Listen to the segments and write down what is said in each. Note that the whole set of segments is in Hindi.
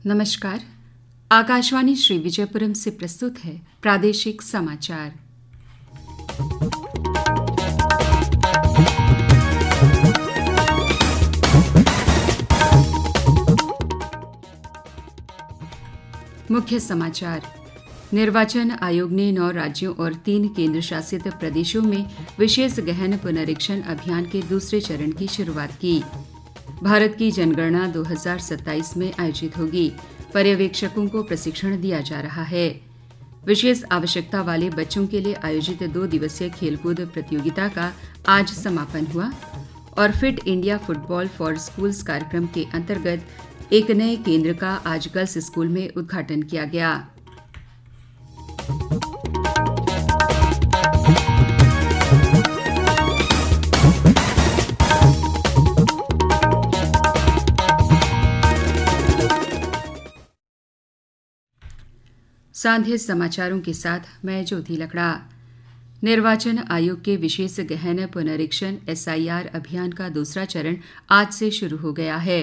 नमस्कार। आकाशवाणी श्री विजयपुरम से प्रस्तुत है प्रादेशिक समाचार। मुख्य समाचार। निर्वाचन आयोग ने 9 राज्यों और 3 केंद्र शासित प्रदेशों में विशेष गहन पुनरीक्षण अभियान के दूसरे चरण की शुरुआत की। भारत की जनगणना 2027 में आयोजित होगी। पर्यवेक्षकों को प्रशिक्षण दिया जा रहा है। विशेष आवश्यकता वाले बच्चों के लिए आयोजित 2 दिवसीय खेलकूद प्रतियोगिता का आज समापन हुआ और fit India football for schools कार्यक्रम के अंतर्गत एक नए केंद्र का आज गर्ल्स स्कूल में उद्घाटन किया गया। सांध्य समाचारों के साथ मैं ज्योति लकड़ा। निर्वाचन आयोग के विशेष गहन पुनरीक्षण SIR अभियान का दूसरा चरण आज से शुरू हो गया है।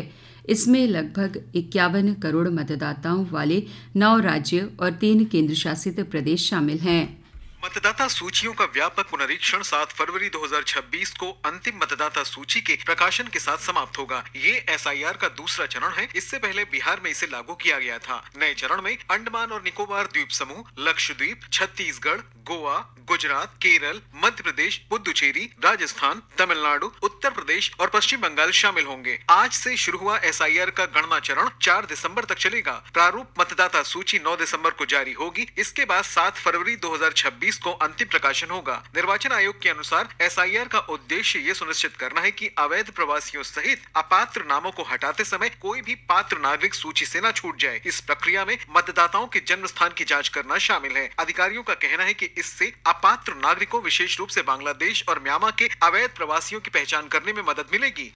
इसमें लगभग 51 करोड़ मतदाताओं वाले 9 राज्य और 3 केंद्र शासित प्रदेश शामिल हैं। मतदाता सूचियों का व्यापक पुनरीक्षण 7 फरवरी 2026 को अंतिम मतदाता सूची के प्रकाशन के साथ समाप्त होगा। ये SIR का दूसरा चरण है। इससे पहले बिहार में इसे लागू किया गया था। नए चरण में अंडमान और निकोबार द्वीप समूह, लक्षद्वीप, छत्तीसगढ़, गोवा, गुजरात, केरल, मध्य प्रदेश, पुदुचेरी, राजस्थान, तमिलनाडु, उत्तर प्रदेश और पश्चिम बंगाल शामिल होंगे। आज से शुरू हुआ SIR का गणना चरण 4 दिसंबर तक चलेगा। प्रारूप मतदाता सूची 9 दिसंबर को जारी होगी। इसके बाद 7 फरवरी 2026 को अंतिम प्रकाशन होगा। निर्वाचन आयोग के अनुसार SIR का उद्देश्य ये सुनिश्चित करना है कि अवैध प्रवासियों सहित अपात्र नामों को हटाते समय कोई भी पात्र नागरिक सूची से न छूट जाए। इस प्रक्रिया में मतदाताओं के जन्म स्थान की जांच करना शामिल है। अधिकारियों का कहना है कि इससे अपात्र नागरिकों, विशेष रूप से बांग्लादेश और म्यांमार के अवैध प्रवासियों की पहचान करने में मदद मिलेगी।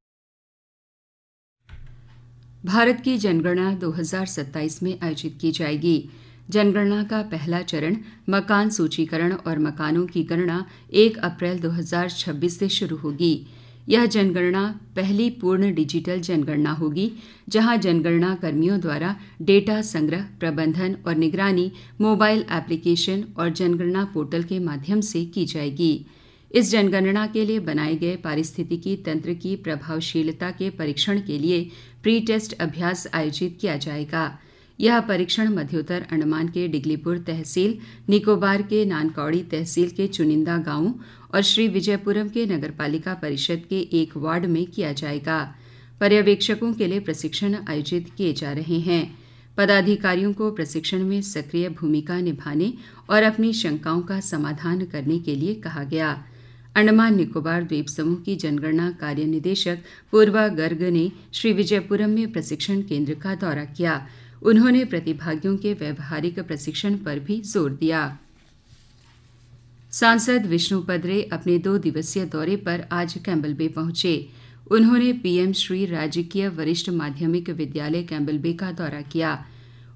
भारत की जनगणना 2027 में आयोजित की जाएगी। जनगणना का पहला चरण मकान सूचीकरण और मकानों की गणना 1 अप्रैल 2026 से शुरू होगी। यह जनगणना पहली पूर्ण डिजिटल जनगणना होगी, जहां जनगणना कर्मियों द्वारा डेटा संग्रह, प्रबंधन और निगरानी मोबाइल एप्लीकेशन और जनगणना पोर्टल के माध्यम से की जाएगी। इस जनगणना के लिए बनाए गए पारिस्थितिकी तंत्र की प्रभावशीलता के परीक्षण के लिए प्री टेस्ट अभ्यास आयोजित किया जाएगा। यह परीक्षण मध्योत्तर अंडमान के डिगलीपुर तहसील, निकोबार के नानकौड़ी तहसील के चुनिंदा गांवों और श्री विजयपुरम के नगरपालिका परिषद के एक वार्ड में किया जाएगा। पर्यवेक्षकों के लिए प्रशिक्षण आयोजित किए जा रहे हैं। पदाधिकारियों को प्रशिक्षण में सक्रिय भूमिका निभाने और अपनी शंकाओं का समाधान करने के लिए कहा गया। अंडमान निकोबार द्वीप समूह की जनगणना कार्य निदेशक पूर्वा गर्ग ने श्री विजयपुरम में प्रशिक्षण केंद्र का दौरा किया। उन्होंने प्रतिभागियों के व्यवहारिक प्रशिक्षण पर भी जोर दिया। सांसद विष्णुपद रे अपने 2 दिवसीय दौरे पर आज कैंपबेल बे पहुंचे। उन्होंने PM श्री राजकीय वरिष्ठ माध्यमिक विद्यालय कैंपबेल बे का दौरा किया।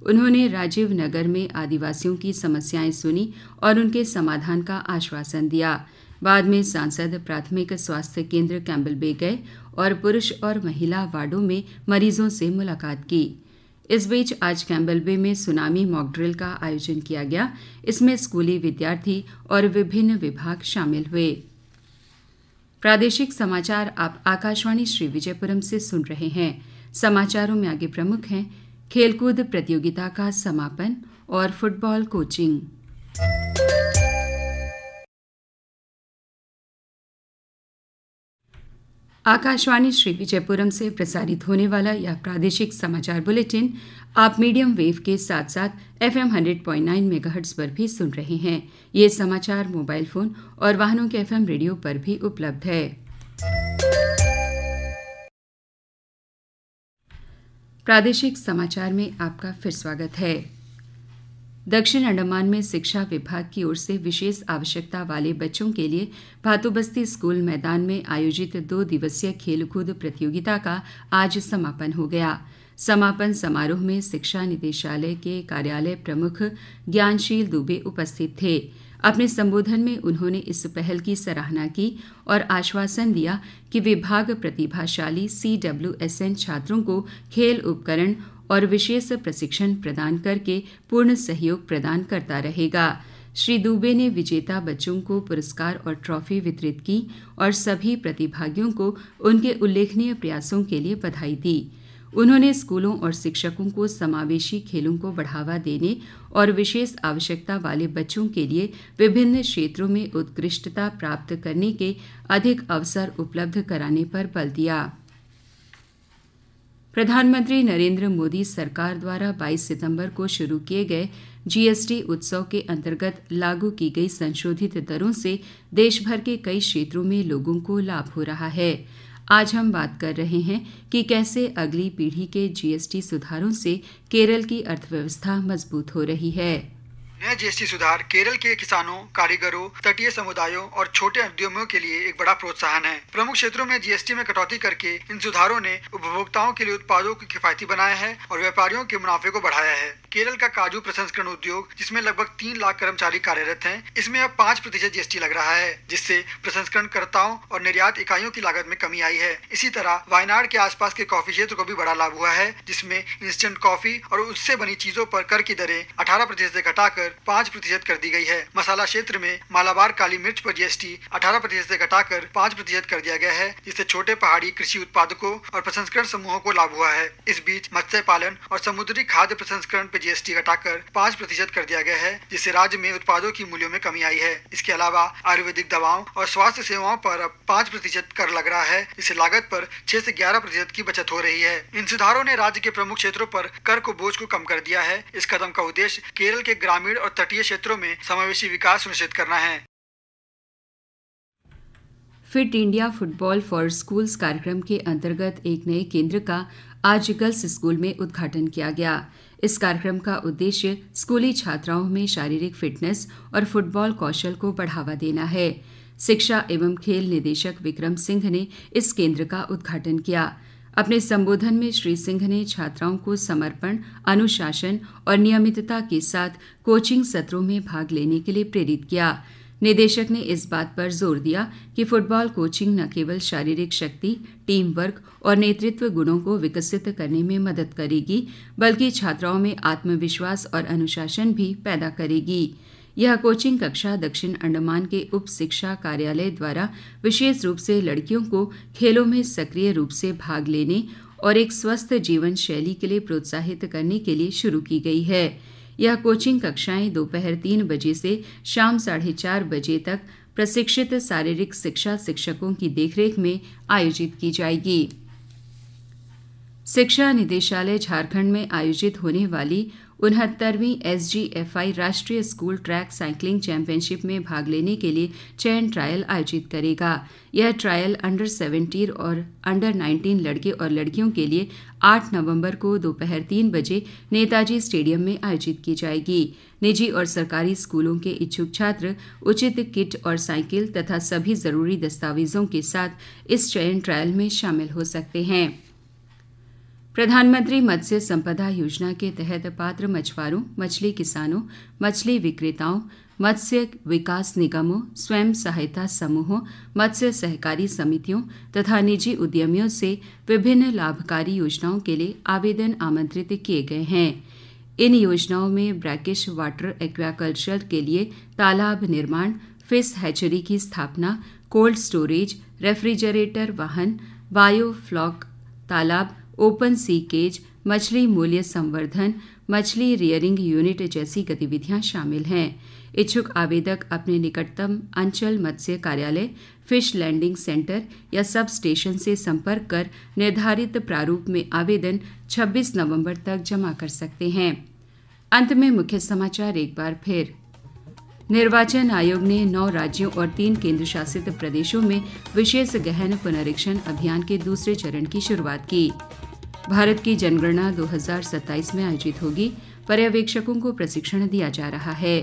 उन्होंने राजीव नगर में आदिवासियों की समस्याएं सुनी और उनके समाधान का आश्वासन दिया। बाद में सांसद प्राथमिक स्वास्थ्य केंद्र कैंपबेल बे गए और पुरुष और महिला वार्डों में मरीजों से मुलाकात की। इस बीच आज कैंपबेल बे में सुनामी मॉक ड्रिल का आयोजन किया गया। इसमें स्कूली विद्यार्थी और विभिन्न विभाग शामिल हुए। प्रादेशिक समाचार आप आकाशवाणी श्री विजयपुरम से सुन रहे हैं। समाचारों में आगे प्रमुख हैं खेलकूद प्रतियोगिता का समापन और फुटबॉल कोचिंग। आकाशवाणी श्री विजयपुरम से प्रसारित होने वाला यह प्रादेशिक समाचार बुलेटिन आप मीडियम वेव के साथ साथ FM 100.9 मेगाहर्ट्ज पर भी सुन रहे हैं। ये समाचार मोबाइल फोन और वाहनों के FM रेडियो पर भी उपलब्ध है। प्रादेशिक समाचार में आपका फिर स्वागत है। दक्षिण अंडमान में शिक्षा विभाग की ओर से विशेष आवश्यकता वाले बच्चों के लिए भातुबस्ती स्कूल मैदान में आयोजित 2 दिवसीय खेलकूद प्रतियोगिता का आज समापन हो गया। समापन समारोह में शिक्षा निदेशालय के कार्यालय प्रमुख ज्ञानशील दुबे उपस्थित थे। अपने संबोधन में उन्होंने इस पहल की सराहना की और आश्वासन दिया कि विभाग प्रतिभाशाली CWSN छात्रों को खेल उपकरण और विशेष प्रशिक्षण प्रदान करके पूर्ण सहयोग प्रदान करता रहेगा। श्री दुबे ने विजेता बच्चों को पुरस्कार और ट्रॉफी वितरित की और सभी प्रतिभागियों को उनके उल्लेखनीय प्रयासों के लिए बधाई दी। उन्होंने स्कूलों और शिक्षकों को समावेशी खेलों को बढ़ावा देने और विशेष आवश्यकता वाले बच्चों के लिए विभिन्न क्षेत्रों में उत्कृष्टता प्राप्त करने के अधिक अवसर उपलब्ध कराने पर बल दिया। प्रधानमंत्री नरेंद्र मोदी सरकार द्वारा 22 सितंबर को शुरू किए गए जीएसटी उत्सव के अंतर्गत लागू की गई संशोधित दरों से देश भर के कई क्षेत्रों में लोगों को लाभ हो रहा है। आज हम बात कर रहे हैं कि कैसे अगली पीढ़ी के जीएसटी सुधारों से केरल की अर्थव्यवस्था मजबूत हो रही है। नए जीएसटी सुधार केरल के किसानों, कारीगरों, तटीय समुदायों और छोटे उद्यमियों के लिए एक बड़ा प्रोत्साहन है। प्रमुख क्षेत्रों में जीएसटी में कटौती करके इन सुधारों ने उपभोक्ताओं के लिए उत्पादों को किफायती बनाया है और व्यापारियों के मुनाफे को बढ़ाया है। केरल का काजू प्रसंस्करण उद्योग, जिसमें लगभग 3 लाख कर्मचारी कार्यरत हैं, इसमें अब 5% जीएसटी लग रहा है, जिससे प्रसंस्करणकर्ताओं और निर्यात इकाइयों की लागत में कमी आई है। इसी तरह वायनाड के आसपास के कॉफी क्षेत्र को भी बड़ा लाभ हुआ है, जिसमें इंस्टेंट कॉफी और उससे बनी चीजों पर कर की दरें 18% से घटाकर 5% कर दी गई है। मसाला क्षेत्र में मालाबार काली मिर्च पर जीएसटी 18% से घटाकर 5% कर दिया गया है, जिससे छोटे पहाड़ी कृषि उत्पादकों और प्रसंस्करण समूहों को लाभ हुआ है। इस बीच मत्स्य पालन और समुद्री खाद्य प्रसंस्करण पर जीएसटी घटाकर 5% कर दिया गया है, जिससे राज्य में उत्पादों की मूल्यों में कमी आई है। इसके अलावा आयुर्वेदिक दवाओं और स्वास्थ्य सेवाओं पर अब 5% कर लग रहा है, जिससे लागत पर 6 से 11% की बचत हो रही है। इन सुधारों ने राज्य के प्रमुख क्षेत्रों पर कर को बोझ को कम कर दिया है। इस कदम का उद्देश्य केरल के ग्रामीण और तटीय क्षेत्रों में समावेशी विकास सुनिश्चित करना है। Fit India football for schools कार्यक्रम के अंतर्गत एक नए केंद्र का आज गर्ल्स स्कूल में उद्घाटन किया गया। इस कार्यक्रम का उद्देश्य स्कूली छात्राओं में शारीरिक फिटनेस और फुटबॉल कौशल को बढ़ावा देना है। शिक्षा एवं खेल निदेशक विक्रम सिंह ने इस केंद्र का उद्घाटन किया। अपने संबोधन में श्री सिंह ने छात्राओं को समर्पण, अनुशासन और नियमितता के साथ कोचिंग सत्रों में भाग लेने के लिए प्रेरित किया। निदेशक ने इस बात पर जोर दिया कि फुटबॉल कोचिंग न केवल शारीरिक शक्ति, टीम वर्क और नेतृत्व गुणों को विकसित करने में मदद करेगी, बल्कि छात्राओं में आत्मविश्वास और अनुशासन भी पैदा करेगी। यह कोचिंग कक्षा दक्षिण अंडमान के उप शिक्षा कार्यालय द्वारा विशेष रूप से लड़कियों को खेलों में सक्रिय रूप से भाग लेने और एक स्वस्थ जीवन शैली के लिए प्रोत्साहित करने के लिए शुरू की गई है। यह कोचिंग कक्षाएं दोपहर 3 बजे से शाम 4:30 बजे तक प्रशिक्षित शारीरिक शिक्षा शिक्षकों की देखरेख में आयोजित की जाएगी। शिक्षा निदेशालय झारखंड में आयोजित होने वाली 69वीं SGFI राष्ट्रीय स्कूल ट्रैक साइकिलिंग चैंपियनशिप में भाग लेने के लिए चयन ट्रायल आयोजित करेगा। यह ट्रायल अंडर 17 और अंडर 19 लड़के और लड़कियों के लिए 8 नवंबर को दोपहर 3 बजे नेताजी स्टेडियम में आयोजित की जाएगी। निजी और सरकारी स्कूलों के इच्छुक छात्र उचित किट और साइकिल तथा सभी जरूरी दस्तावेजों के साथ इस चयन ट्रायल में शामिल हो सकते हैं। प्रधानमंत्री मत्स्य संपदा योजना के तहत पात्र मछुआरों, मछली किसानों, मछली विक्रेताओं, मत्स्य विकास निगमों, स्वयं सहायता समूहों, मत्स्य सहकारी समितियों तथा निजी उद्यमियों से विभिन्न लाभकारी योजनाओं के लिए आवेदन आमंत्रित किए गए हैं। इन योजनाओं में ब्रैकिश वाटर एक्वाकल्चर के लिए तालाब निर्माण, फिश हैचरी की स्थापना, कोल्ड स्टोरेज, रेफ्रिजरेटर वाहन, बायोफ्लॉक तालाब, ओपन सी केज, मछली मूल्य संवर्धन, मछली रियरिंग यूनिट जैसी गतिविधियां शामिल हैं। इच्छुक आवेदक अपने निकटतम अंचल मत्स्य कार्यालय, फिश लैंडिंग सेंटर या सब स्टेशन से संपर्क कर निर्धारित प्रारूप में आवेदन 26 नवंबर तक जमा कर सकते हैं। अंत में मुख्य समाचार एक बार फिर। निर्वाचन आयोग ने 9 राज्यों और 3 केंद्र शासित प्रदेशों में विशेष गहन पुनरीक्षण अभियान के दूसरे चरण की शुरुआत की। भारत की जनगणना 2027 में आयोजित होगी। पर्यवेक्षकों को प्रशिक्षण दिया जा रहा है।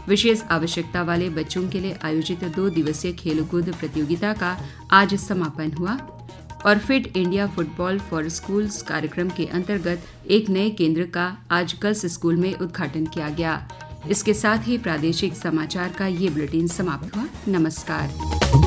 विशेष आवश्यकता वाले बच्चों के लिए आयोजित 2 दिवसीय खेलकूद प्रतियोगिता का आज समापन हुआ। और fit India football for schools कार्यक्रम के अंतर्गत एक नए केंद्र का आज गर्ल्स स्कूल में उद्घाटन किया गया। इसके साथ ही प्रादेशिक समाचार का ये बुलेटिन समाप्त हुआ। नमस्कार।